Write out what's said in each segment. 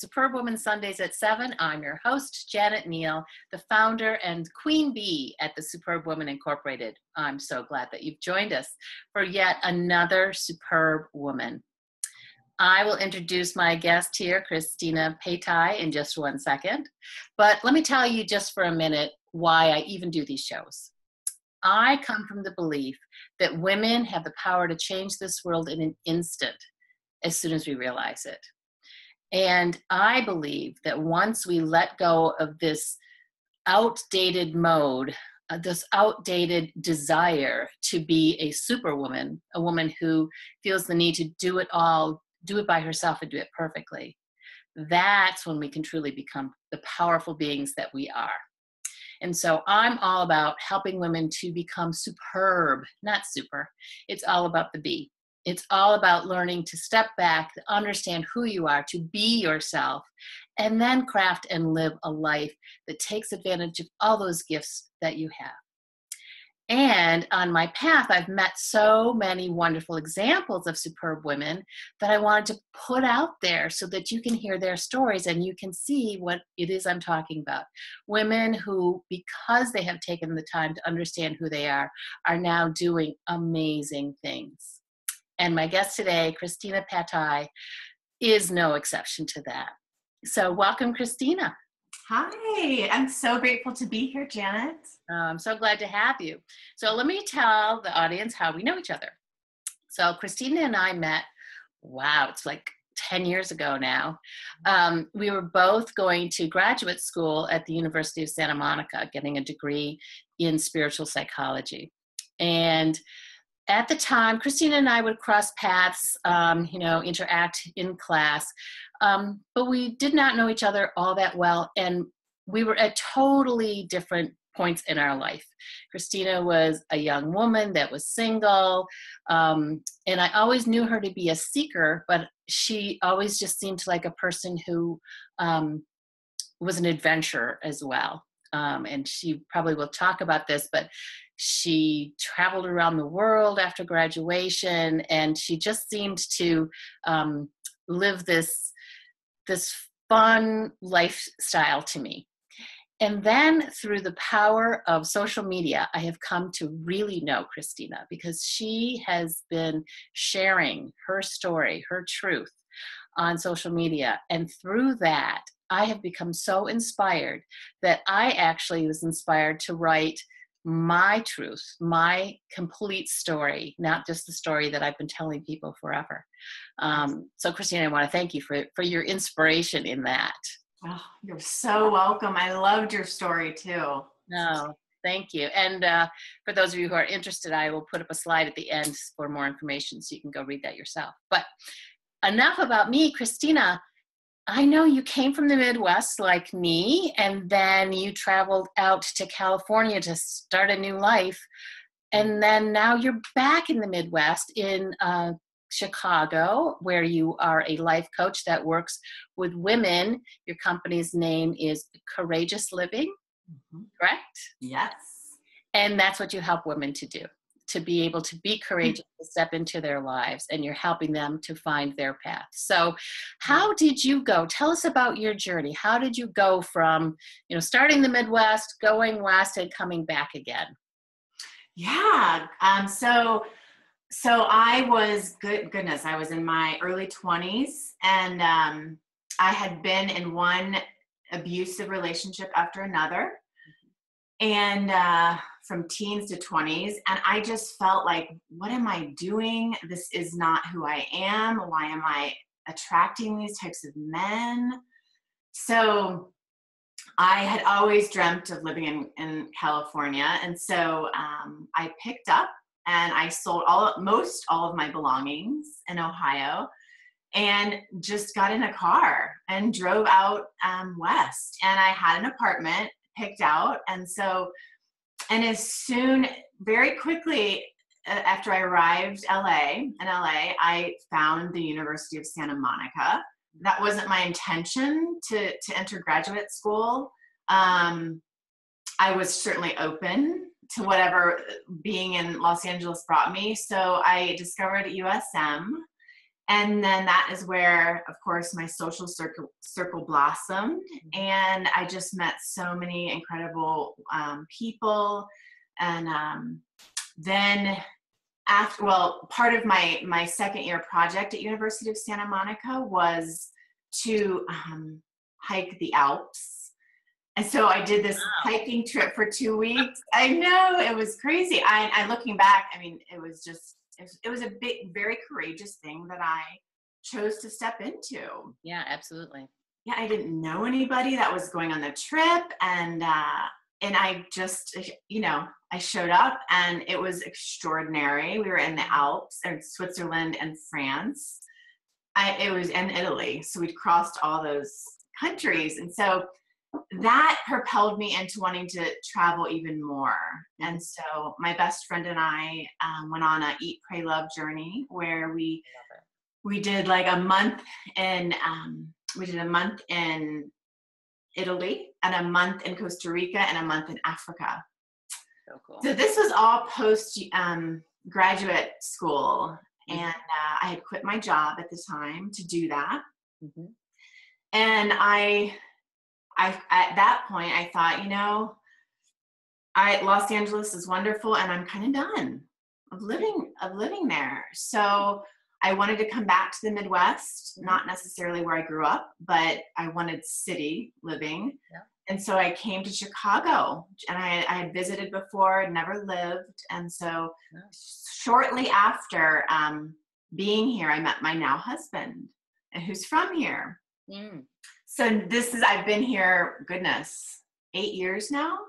Superbwoman Sundays at 7. I'm your host, Janet Neal, the founder and queen bee at the Superbwoman Incorporated. I'm so glad that you've joined us for yet another superb woman. I will introduce my guest here, Kristina Patai, in just one second. But let me tell you just for a minute why I even do these shows. I come from the belief that women have the power to change this world in an instant as soon as we realize it. And I believe that once we let go of this outdated mode, this outdated desire to be a superwoman, a woman who feels the need to do it all, do it by herself and do it perfectly, that's when we can truly become the powerful beings that we are. And so I'm all about helping women to become superb, not super. It's all about the bee. It's all about learning to step back, to understand who you are, to be yourself, and then craft and live a life that takes advantage of all those gifts that you have. And on my path, I've met so many wonderful examples of superb women that I wanted to put out there so that you can hear their stories and you can see what it is I'm talking about. Women who, because they have taken the time to understand who they are now doing amazing things. And my guest today, Kristina Patai, is no exception to that. So welcome, Kristina. Hi, I'm so grateful to be here, Janet. I'm so glad to have you. So let me tell the audience how we know each other. So Kristina and I met, wow, it's like 10 years ago now. We were both going to graduate school at the University of Santa Monica, getting a degree in spiritual psychology. And at the time, Kristina and I would cross paths, interact in class, but we did not know each other all that well, and we were at totally different points in our life. Kristina was a young woman that was single, and I always knew her to be a seeker, but she always just seemed like a person who was an adventurer as well. And she probably will talk about this, but she traveled around the world after graduation, and she just seemed to live this fun lifestyle to me. And then through the power of social media, I have come to really know Kristina because she has been sharing her story, her truth on social media. And through that, I have become so inspired that I actually was inspired to write my truth, my complete story, not just the story that I've been telling people forever. So Kristina, I want to thank you for your inspiration in that. Oh, you're so welcome. I loved your story too. No, thank you. And for those of you who are interested, I will put up a slide at the end for more information so you can go read that yourself. But enough about me, Kristina. I know you came from the Midwest like me, and then you traveled out to California to start a new life. And then now you're back in the Midwest in Chicago, where you are a life coach that works with women. Your company's name is Courageous Living, correct? Yes. And that's what you help women to do, to be able to be courageous, to step into their lives, and you're helping them to find their path. So how did you go? Tell us about your journey. How did you go from, starting the Midwest, going west, and coming back again? Yeah. So I was, goodness, I was in my early 20s, and I had been in one abusive relationship after another. And from teens to 20s. And I just felt like, what am I doing? This is not who I am. Why am I attracting these types of men? So I had always dreamt of living in California. And so I picked up and I sold most all of my belongings in Ohio and just got in a car and drove out west. And I had an apartment picked out. And very quickly after I arrived in LA, I found the University of Santa Monica. That wasn't my intention to enter graduate school. I was certainly open to whatever being in Los Angeles brought me. So I discovered USM And then that is where, of course, my social circle blossomed. And I just met so many incredible people. And then part of my second year project at University of Santa Monica was to hike the Alps. And so I did this hiking trip for 2 weeks. I know, it was crazy. I looking back, I mean, it was a big, very courageous thing that I chose to step into. Yeah, absolutely. Yeah, I didn't know anybody that was going on the trip, and I just, I showed up, and it was extraordinary. We were in the Alps, in Switzerland and France. It was in Italy, so we'd crossed all those countries, and so that propelled me into wanting to travel even more. And so my best friend and I went on a Eat, Pray, Love journey where we did like a month in Italy and a month in Costa Rica and a month in Africa. So cool. So this was all post graduate school, and I had quit my job at the time to do that. And I at that point I thought, Los Angeles is wonderful, and I'm kind of done of living there. So I wanted to come back to the Midwest, not necessarily where I grew up, but I wanted city living. Yeah. And so I came to Chicago, and I had visited before, never lived. And so shortly after being here, I met my now husband, and who's from here. So I've been here, 8 years now.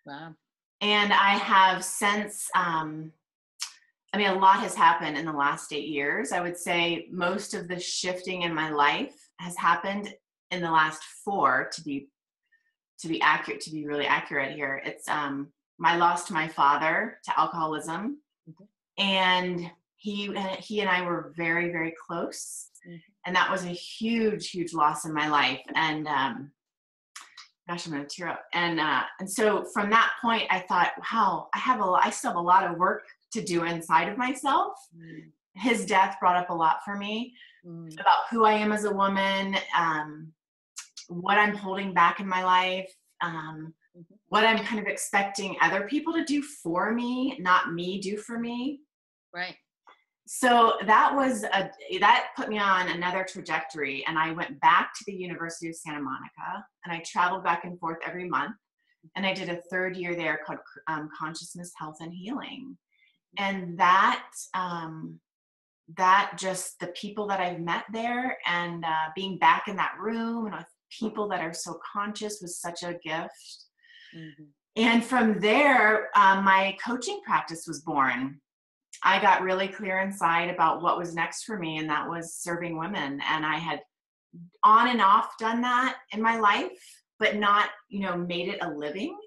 Wow. And I have since, a lot has happened in the last 8 years. I would say most of the shifting in my life has happened in the last 4, to be really accurate here. It's, I lost my father to alcoholism, and he and I were very, very close. And that was a huge, huge loss in my life. And gosh, I'm going to tear up. And so from that point, I thought, wow, I still have a lot of work to do inside of myself. His death brought up a lot for me about who I am as a woman, what I'm holding back in my life, what I'm kind of expecting other people to do for me, not me do for me. Right. So that put me on another trajectory, and I went back to the University of Santa Monica, and I traveled back and forth every month, and I did a 3rd year there called Consciousness, Health, and Healing. And that just the people that I've met there, and being back in that room and with people that are so conscious was such a gift. And from there, my coaching practice was born. I got really clear inside about what was next for me, and that was serving women. And I had on and off done that in my life, but not, made it a living.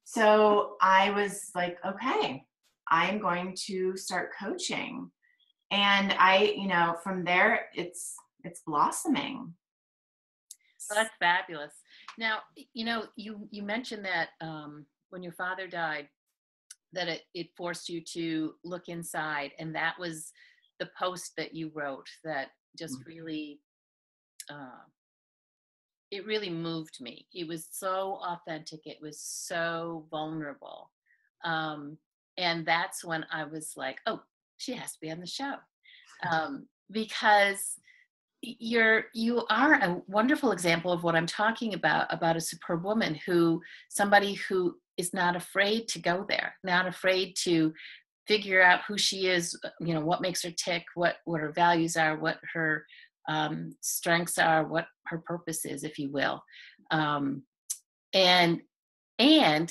So I was like, okay, I'm going to start coaching. And from there, it's blossoming. Well, that's fabulous. Now, you mentioned that when your father died, that it forced you to look inside, and that was the post that you wrote that just really it really moved me. It was so authentic, it was so vulnerable, and that's when I was like, oh, she has to be on the show, because you are a wonderful example of what I'm talking about a superb woman, somebody who is not afraid to go there, not afraid to figure out who she is, what makes her tick, what her values are, what her strengths are, what her purpose is, if you will. And a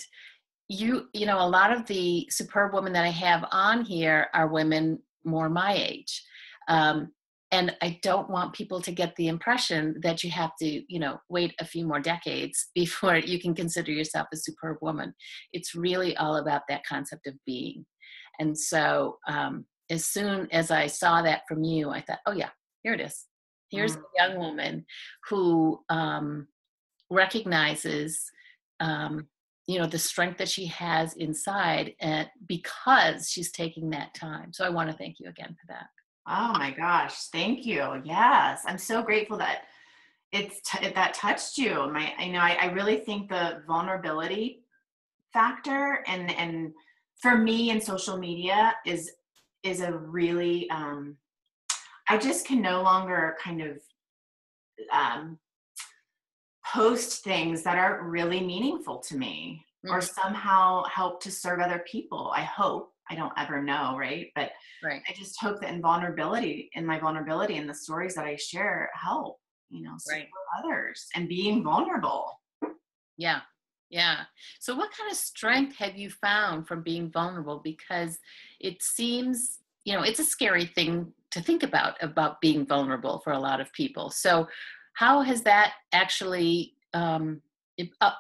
lot of the superb women that I have on here are women more my age. And I don't want people to get the impression that you have to, wait a few more decades before you can consider yourself a superb woman. It's really all about that concept of being. And so as soon as I saw that from you, I thought, oh yeah, here it is. Here's a young woman who recognizes, the strength that she has inside, and because she's taking that time. So I want to thank you again for that. Oh my gosh. Thank you. Yes. I'm so grateful that that touched you. I really think the vulnerability factor and for me in social media is a really, I just can no longer kind of, um, post things that are really meaningful to me or Mhm. somehow help to serve other people. I hope. I don't ever know, right? But Right, I just hope that in my vulnerability and the stories that I share help, support right. others and being vulnerable. Yeah, yeah. So, what kind of strength have you found from being vulnerable? Because it seems, it's a scary thing to think about being vulnerable for a lot of people. So, how has that actually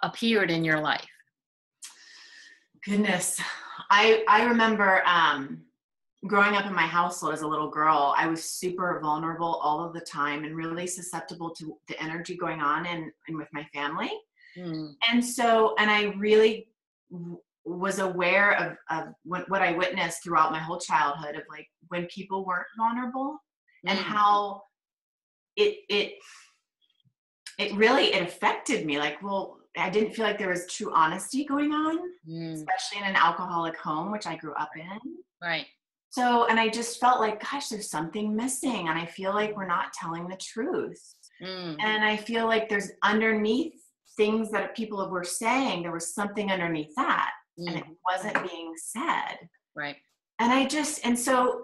appeared in your life? Goodness. I remember growing up in my household as a little girl, I was super vulnerable all of the time and really susceptible to the energy going on and with my family. Mm, And I really was aware of what I witnessed throughout my whole childhood of like when people weren't vulnerable and mm, how it it it really it affected me. Like, well, I didn't feel like there was true honesty going on, mm, especially in an alcoholic home, which I grew up in. right. So, and I just felt like, gosh, there's something missing. And I feel like we're not telling the truth. Mm, And I feel like there's underneath things that people were saying, there was something underneath that. And it mm, wasn't being said. right. And I just, and so,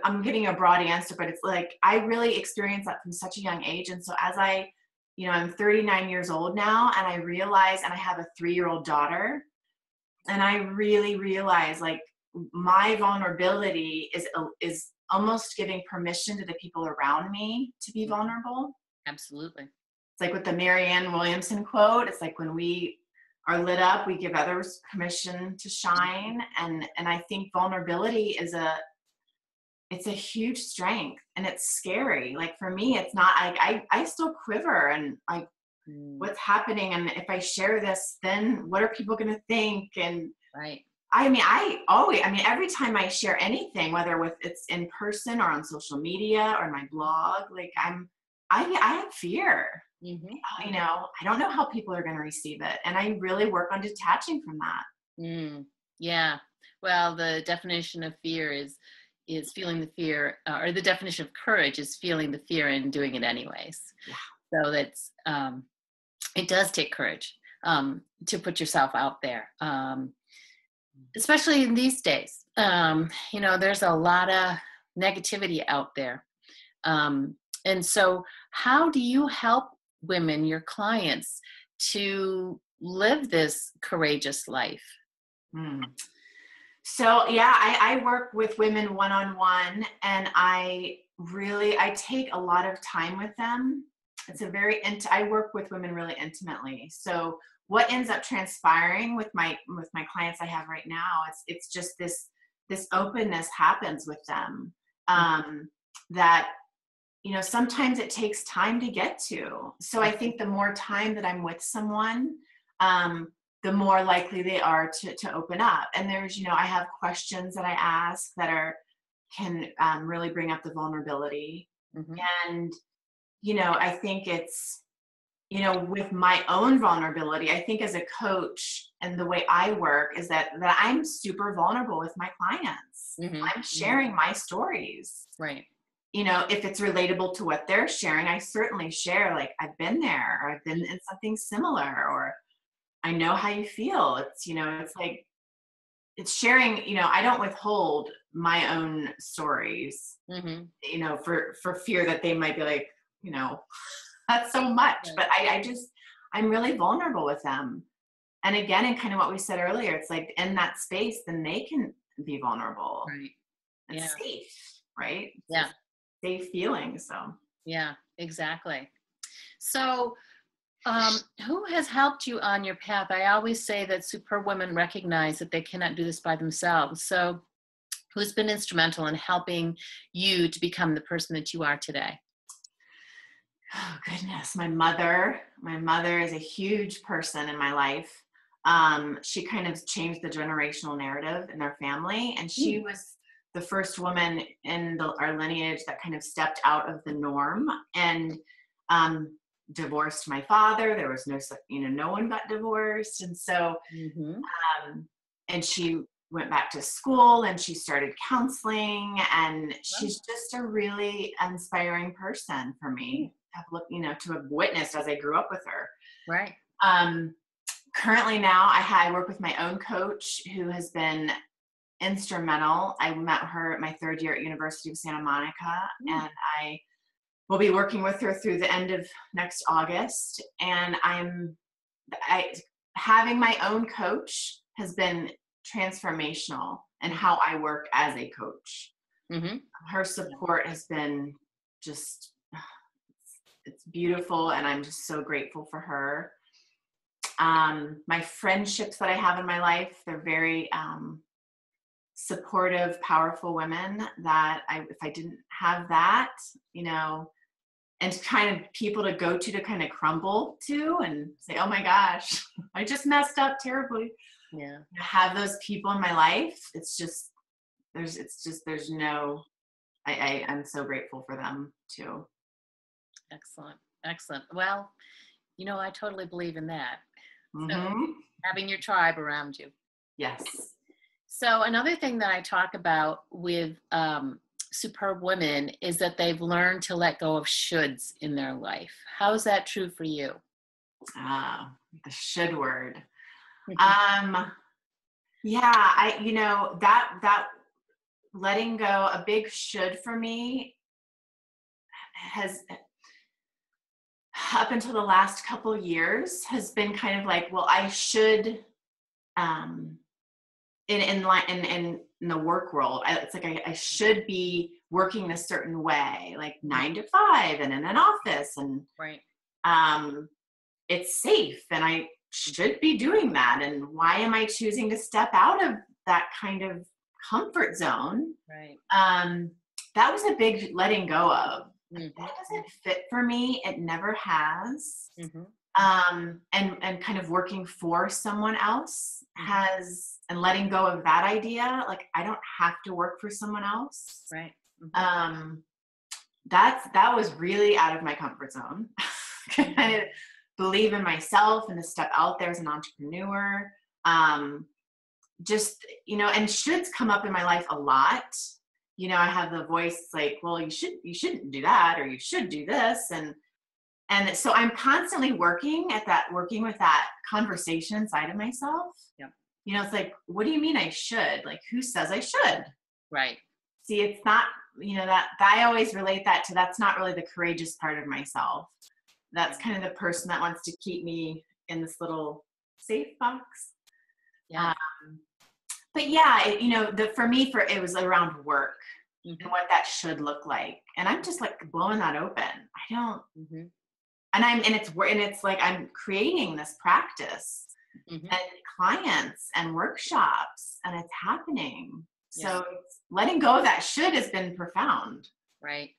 I'm giving you a broad answer, but it's like, I really experienced that from such a young age. And so I'm 39 years old now, and I realize, and I have a 3-year-old daughter, and I really realize like my vulnerability is almost giving permission to the people around me to be Mm, vulnerable. absolutely. It's like with the Marianne Williamson quote, it's like when we are lit up, we give others permission to shine. And I think vulnerability it's a huge strength, and it's scary. Like for me, it's not like I still quiver and like Mm, what's happening, and if I share this, then what are people going to think? And right. every time I share anything, whether it's in person or on social media or my blog, like I have fear. Hmm. I don't know how people are going to receive it, and I really work on detaching from that. Mm, yeah. Well, the definition of fear is feeling the fear, or the definition of courage is feeling the fear and doing it anyways. Yeah. So that's it does take courage to put yourself out there, especially in these days. There's a lot of negativity out there, and so how do you help women, your clients, to live this courageous life? Hmm. So yeah, I work with women one-on-one, and I take a lot of time with them. It's I work with women really intimately. So what ends up transpiring with my clients I have right now, it's just this openness happens with them. Um, that sometimes it takes time to get to. So I think the more time that I'm with someone, um, the more likely they are to open up. And I have questions that I ask that can really bring up the vulnerability. Mm-hmm. And I think it's with my own vulnerability, I think as a coach and the way I work is that I'm super vulnerable with my clients. Mm-hmm. I'm Hmm. sharing my stories. Right. If it's relatable to what they're sharing, I certainly share, like, I've been there, or I've been in something similar, or I know how you feel. It's like, it's sharing, I don't withhold my own stories, Mm-hmm. for fear that they might be like, you know, that's so much. Right. But I'm really vulnerable with them. And again, and kind of what we said earlier, it's like in that space, then they can be vulnerable Right. and Yeah. safe, right? It's Yeah. a safe feeling. So. Yeah. Exactly. So, who has helped you on your path? I always say that superb women recognize that they cannot do this by themselves. So, who's been instrumental in helping you to become the person that you are today? Oh goodness, my mother is a huge person in my life. She kind of changed the generational narrative in their family, and she Mm, was the first woman in our lineage that kind of stepped out of the norm and divorced my father. There was no one got divorced. And so, and she went back to school and she started counseling, and she's just a really inspiring person for me to have witnessed as I grew up with her. Right. Currently now I work with my own coach who has been instrumental. I met her at my third year at University of Santa Monica, and I will be working with her through the end of next August. And having my own coach has been transformational in how I work as a coach. Her support has been just, it's beautiful, and I'm just so grateful for her. My friendships that I have in my life, they're very supportive, powerful women that if I didn't have that, and kind of people to go to kind of crumble to and say, oh my gosh, I just messed up terribly. Yeah. Have those people in my life. I'm so grateful for them too. Excellent. Well, I totally believe in that. So, having your tribe around you. Yes. So another thing that I talk about with superb women is that they've learned to let go of shoulds in their life. How is that true for you? The should word. That letting go, a big should for me has, up until the last couple years, has been kind of like, well, I should, in the work world, it's like I should be working a certain way, like 9 to 5 and in an office, and right. It's safe and I should be doing that. And why am I choosing to step out of that kind of comfort zone? Right. That was a big letting go of. That doesn't fit for me. It never has. And kind of working for someone else has, and letting go of that idea, like I don't have to work for someone else. Right. That was really out of my comfort zone. I believe in myself and to step out there as an entrepreneur. And shoulds come up in my life a lot. I have the voice like, well, you shouldn't do that, or you should do this. And so I'm constantly working with that conversation inside of myself. Yep. It's like, what do you mean I should? Like, who says I should? Right. See, it's not, that I always relate that to, that's not really the courageous part of myself. That's kind of the person that wants to keep me in this little safe box. Yeah. But yeah, for me, it was around work and what that should look like. And I'm just like blowing that open. I don't, and it's like, I'm creating this practice and clients and workshops, and it's happening. Yes. So letting go of that should has been profound. Right.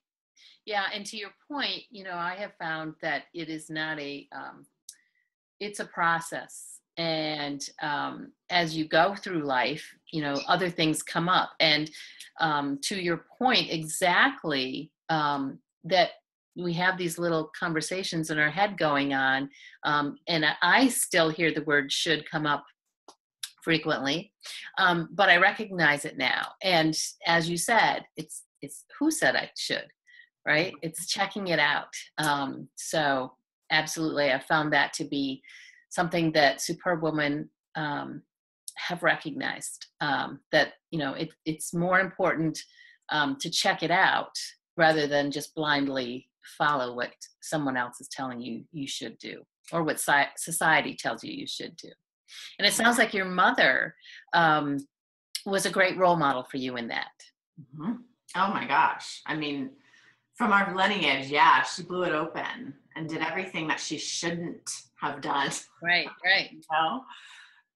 Yeah. And to your point, I have found that it is not it's a process. And as you go through life, other things come up. And to your point, exactly, that we have these little conversations in our head going on. And I still hear the word should come up frequently, but I recognize it now. And as you said, it's who said I should, right? It's checking it out. So absolutely, I found that to be something that superb women have recognized, that it's more important to check it out rather than just blindly follow what someone else is telling you should do, or what society tells you should do. And it sounds like your mother was a great role model for you in that. Oh my gosh. I mean, from our lineage, yeah, she blew it open and did everything that she shouldn't have done. Right.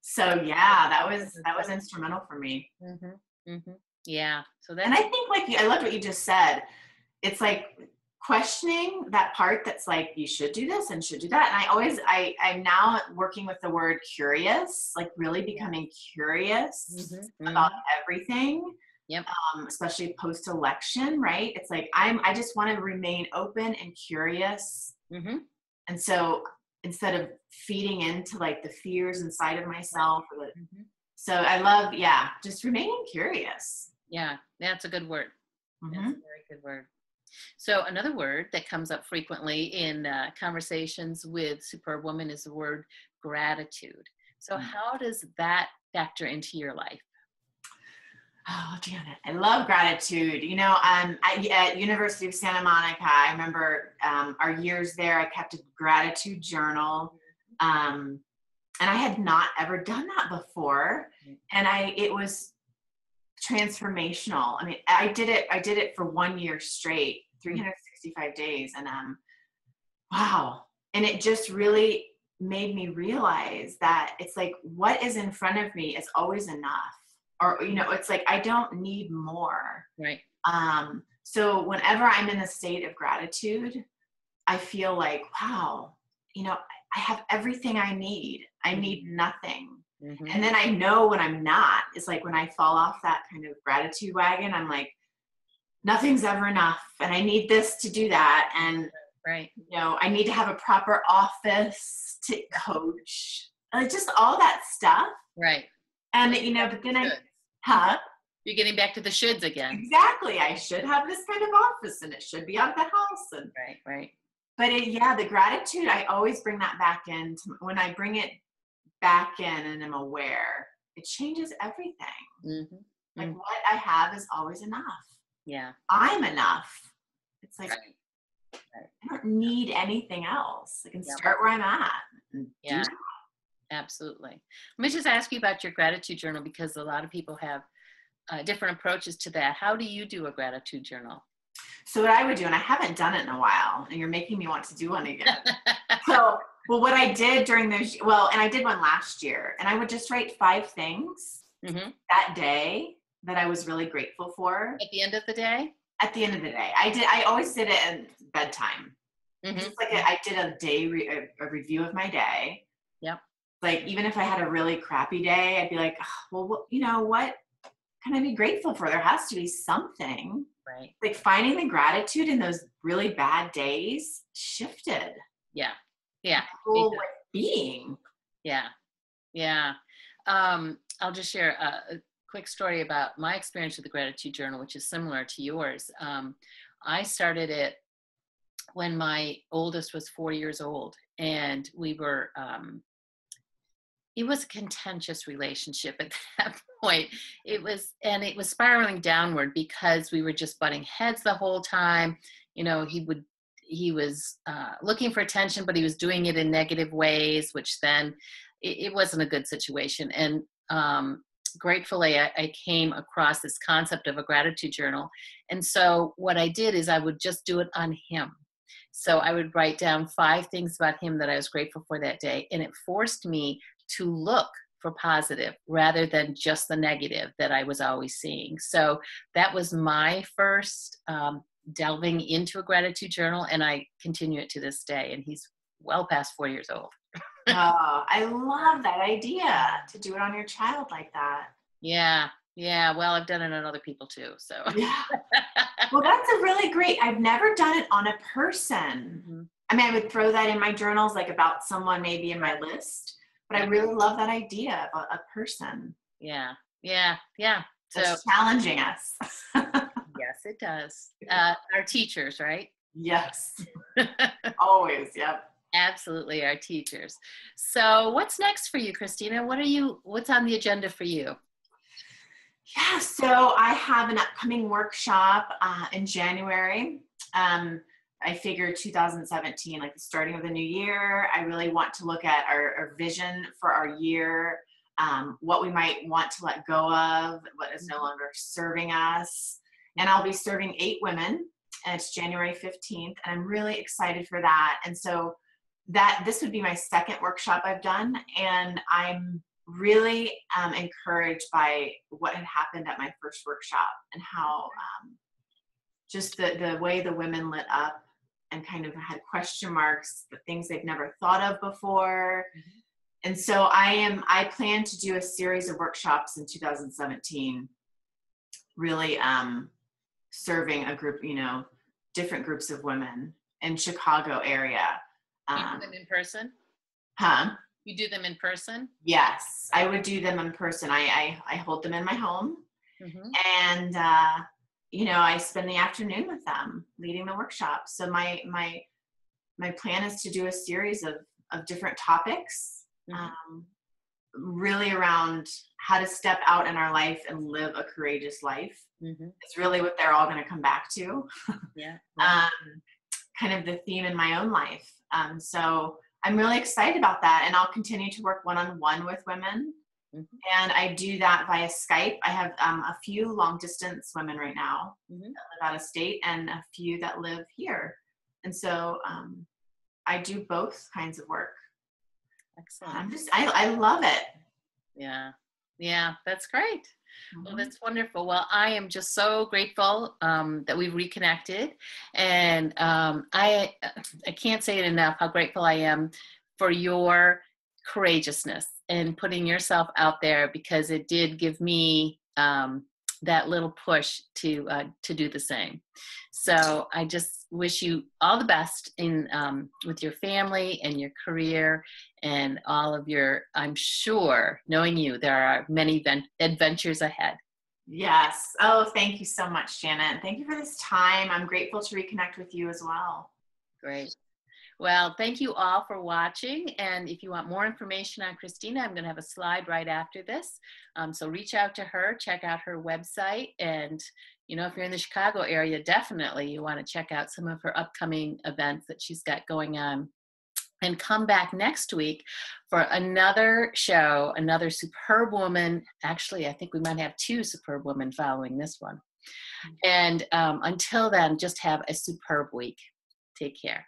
So yeah, that was instrumental for me. Yeah. And I think, like, I loved what you just said. It's like questioning that part that's like, you should do this and should do that. And I'm now working with the word curious, like really becoming curious about everything. Yep. Especially post-election, right? It's like, I just want to remain open and curious. Mm-hmm. And so instead of feeding into like the fears inside of myself, Mm-hmm. so I love, yeah, just remaining curious. Yeah, that's a good word. Mm-hmm. That's a very good word. So another word that comes up frequently in conversations with superb women is the word gratitude. So how does that factor into your life? Oh, Janet, I love gratitude. You know, at University of Santa Monica, I remember our years there, I kept a gratitude journal. And I had not ever done that before. And it was transformational. I mean, I did it for 1 year straight, 365 days. And wow. And it just really made me realize that it's like, what is in front of me is always enough. Or, you know, it's like, I don't need more. Right. So whenever I'm in a state of gratitude, I feel like, wow, you know, I have everything I need. I need nothing. Mm-hmm. And then I know when I'm not, it's like when I fall off that kind of gratitude wagon, I'm like, nothing's ever enough. And I need this to do that. And, right. You know, I need to have a proper office to coach, like just all that stuff. Right. And, you know, but then you're getting back to the shoulds again. Exactly. I should have this kind of office and it should be out the house. And right. But the gratitude, I always bring that back in. When I bring it back in and I'm aware, it changes everything. Mm-hmm. Like what I have is always enough. Yeah. I'm enough. It's like, I don't need anything else. I can start where I'm at. And do that. Absolutely. Let me just ask you about your gratitude journal, because a lot of people have different approaches to that. How do you do a gratitude journal? So what I would do, and I haven't done it in a while, and you're making me want to do one again. What I did during those, and I did one last year, and I would just write 5 things that day that I was really grateful for. At the end of the day? At the end of the day. I always did it at bedtime. Just like I did a day, a review of my day. Yep. Like, even if I had a really crappy day, I'd be like, you know, what can I be grateful for? There has to be something. Right. Like finding the gratitude in those really bad days shifted. Yeah. Yeah. Whole being. Yeah. Yeah. I'll just share a quick story about my experience with the gratitude journal, which is similar to yours. I started it when my oldest was 4 years old, and we were, it was a contentious relationship at that point. It was spiraling downward because we were just butting heads the whole time. You know, he was looking for attention, but he was doing it in negative ways, which then it wasn't a good situation. And gratefully, I came across this concept of a gratitude journal. And so what I did is I would just do it on him. So I would write down 5 things about him that I was grateful for that day. And it forced me to look for positive rather than just the negative that I was always seeing. So that was my first delving into a gratitude journal, and I continue it to this day. And he's well past 4 years old. Oh, I love that idea to do it on your child like that. Yeah. Yeah. Well, I've done it on other people too. So yeah. Well, that's a really great, I've never done it on a person. I mean, I would throw that in my journals, like about someone maybe in my list, but I really love that idea about a person. Yeah. Yeah. Yeah. So it's challenging us. Yes, it does. Our teachers, right? Yes. Always. Yep. Absolutely, our teachers. So what's next for you, Kristina? What's on the agenda for you? Yeah, so I have an upcoming workshop in January. I figured 2017, like the starting of the new year, I really want to look at our vision for our year, what we might want to let go of, what is no longer serving us. And I'll be serving 8 women, and it's January 15th, and I'm really excited for that. And so this would be my 2nd workshop I've done, and I'm really encouraged by what had happened at my first workshop and how just the way the women lit up and kind of had question marks, the things they've never thought of before. And so I plan to do a series of workshops in 2017 really serving a group, different groups of women in Chicago area. You do them in person? Huh? You do them in person? Yes, I would do them in person. I hold them in my home, and I spend the afternoon with them, leading the workshop. So my plan is to do a series of different topics, really around how to step out in our life and live a courageous life. It's really what they're all going to come back to. Yeah. Kind of the theme in my own life. So I'm really excited about that, and I'll continue to work one-on-one with women. And I do that via Skype. I have a few long-distance women right now that live out of state, and a few that live here. And so I do both kinds of work. Excellent. I love it. Yeah, that's great. Well, that's wonderful. Well, I am just so grateful that we've reconnected, and I can't say it enough how grateful I am for your courageousness and putting yourself out there, because it did give me that little push to do the same. So I just wish you all the best in with your family and your career and all of your, I'm sure, knowing you, there are many adventures ahead. Yes. Oh, thank you so much, Janet. Thank you for this time. I'm grateful to reconnect with you as well. Great. Well, thank you all for watching. And if you want more information on Kristina, I'm going to have a slide right after this. So reach out to her, check out her website. And, if you're in the Chicago area, definitely you want to check out some of her upcoming events that she's got going on. And come back next week for another show, another superb woman. Actually, I think we might have 2 superb women following this one. And until then, just have a superb week. Take care.